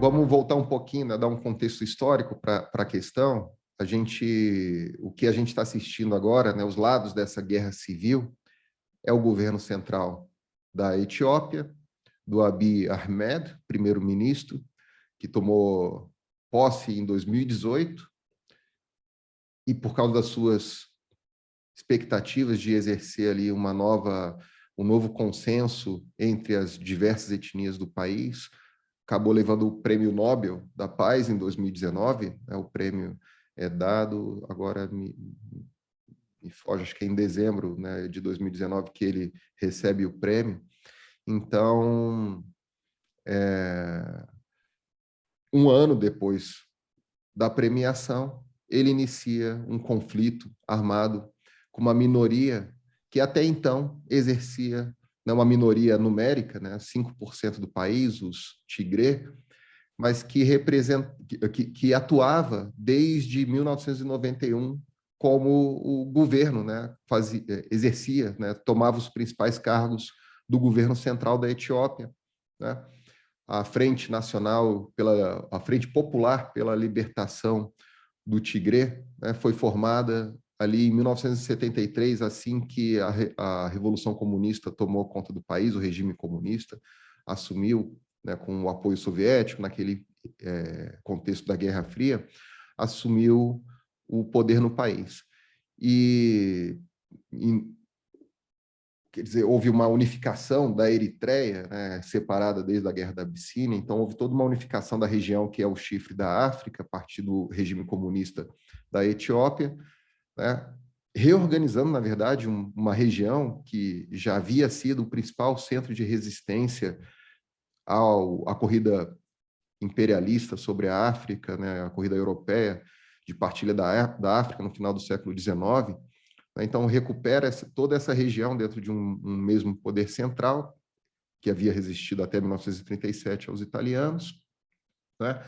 Vamos voltar um pouquinho, né, dar um contexto histórico para a questão. O que a gente está assistindo agora, né, os lados dessa guerra civil, é o governo central da Etiópia, do Abiy Ahmed, primeiro-ministro, que tomou posse em 2018, e por causa das suas expectativas de exercer ali um novo consenso entre as diversas etnias do país, acabou levando o Prêmio Nobel da Paz em 2019, né? O prêmio é dado, agora me foge, acho que é em dezembro, né, de 2019 que ele recebe o prêmio. Então, um ano depois da premiação, ele inicia um conflito armado com uma minoria que até então exercia, não uma minoria numérica, né, 5% do país, os Tigré, mas que atuava desde 1991 como o governo, né, exercia, né, tomava os principais cargos do governo central da Etiópia, né? A a Frente Popular pela Libertação do Tigré, né, foi formada ali em 1973, assim que a Revolução Comunista tomou conta do país, o regime comunista assumiu, né, com o apoio soviético, naquele contexto da Guerra Fria, assumiu o poder no país. E, quer dizer, houve uma unificação da Eritreia, né, separada desde a Guerra da Abissínia, então houve toda uma unificação da região que é o chifre da África, a partir do regime comunista da Etiópia, né, reorganizando, na verdade, uma região que já havia sido o principal centro de resistência à corrida imperialista sobre a África, né, a corrida europeia de partilha da África no final do século XIX. Então, recupera toda essa região dentro de um mesmo poder central, que havia resistido até 1937 aos italianos, né?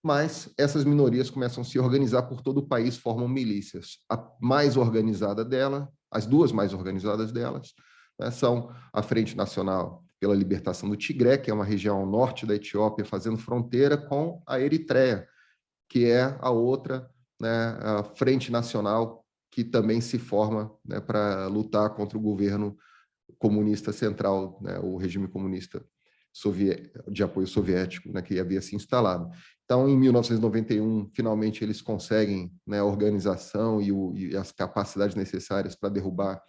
Mas essas minorias começam a se organizar por todo o país, formam milícias. A mais organizada dela, as duas mais organizadas delas, né, são a Frente Nacional pela Libertação do Tigré, que é uma região ao norte da Etiópia, fazendo fronteira com a Eritreia, que é a outra, né, a Frente Nacional, que também se forma, né, para lutar contra o governo comunista central, né, o regime comunista de apoio soviético, né, que havia se instalado. Então, em 1991, finalmente eles conseguem, né, a organização e as capacidades necessárias para derrubar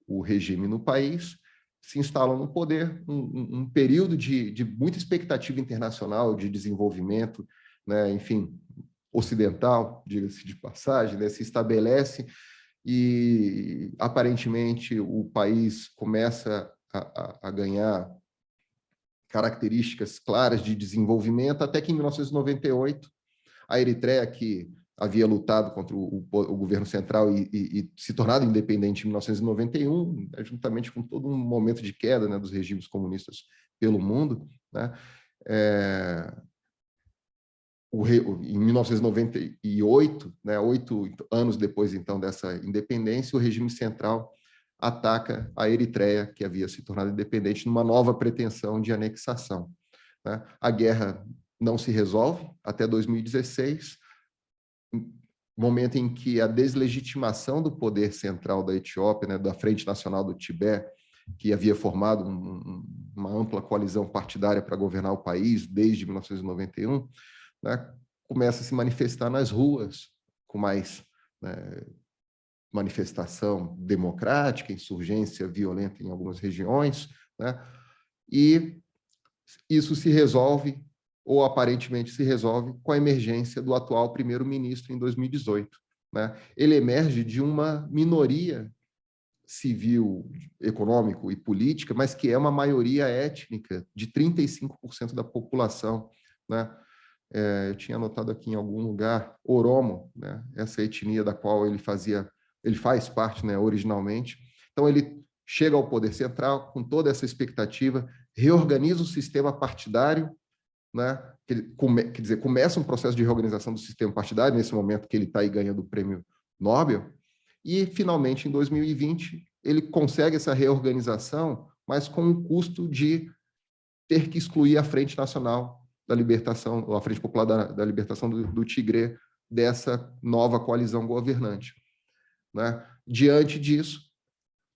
o regime no país, se instalam no poder, um período de muita expectativa internacional, de desenvolvimento, né, enfim, ocidental, diga-se de passagem, né, se estabelece e, aparentemente, o país começa a ganhar características claras de desenvolvimento, até que em 1998, a Eritreia, que havia lutado contra o governo central e se tornado independente em 1991, né, juntamente com todo um momento de queda, né, dos regimes comunistas pelo mundo, né, em 1998, né, 8 anos depois então dessa independência, o regime central ataca a Eritreia, que havia se tornado independente, numa nova pretensão de anexação, né? A guerra não se resolve até 2016, momento em que a deslegitimação do poder central da Etiópia, né, da Frente Nacional do Tibete, que havia formado uma ampla coalizão partidária para governar o país desde 1991, né, começa a se manifestar nas ruas, com mais, né, manifestação democrática, insurgência violenta em algumas regiões, né, e isso se resolve, ou aparentemente se resolve, com a emergência do atual primeiro-ministro em 2018. Né? Ele emerge de uma minoria civil, econômico e política, mas que é uma maioria étnica de 35% da população, né? Eu tinha anotado aqui em algum lugar, Oromo, né? Essa etnia da qual ele faz parte, né, originalmente. Então, ele chega ao poder central com toda essa expectativa, reorganiza o sistema partidário, né? Quer dizer, começa um processo de reorganização do sistema partidário, nesse momento que ele está aí ganhando o prêmio Nobel, e, finalmente, em 2020, ele consegue essa reorganização, mas com o custo de ter que excluir a Frente Nacional da libertação, a Frente Popular da Libertação do Tigré, dessa nova coalizão governante, né? Diante disso,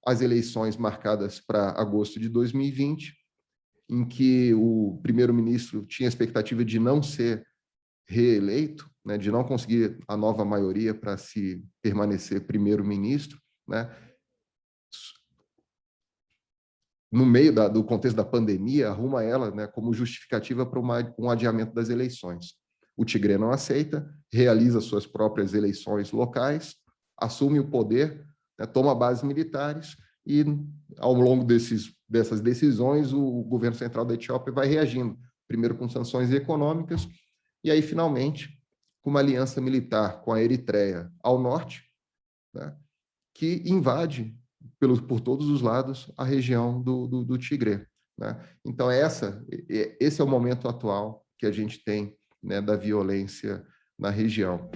as eleições marcadas para agosto de 2020, em que o primeiro-ministro tinha a expectativa de não ser reeleito, né, de não conseguir a nova maioria para se permanecer primeiro-ministro, né? No meio do contexto da pandemia, arruma ela, né, como justificativa para um adiamento das eleições. O Tigré não aceita, realiza suas próprias eleições locais, assume o poder, né, toma bases militares e, ao longo dessas decisões, o governo central da Etiópia vai reagindo, primeiro com sanções econômicas, e aí, finalmente, com uma aliança militar com a Eritreia ao norte, né, que invade por todos os lados a região do Tigré, né? Então, esse é o momento atual que a gente tem, né, da violência na região.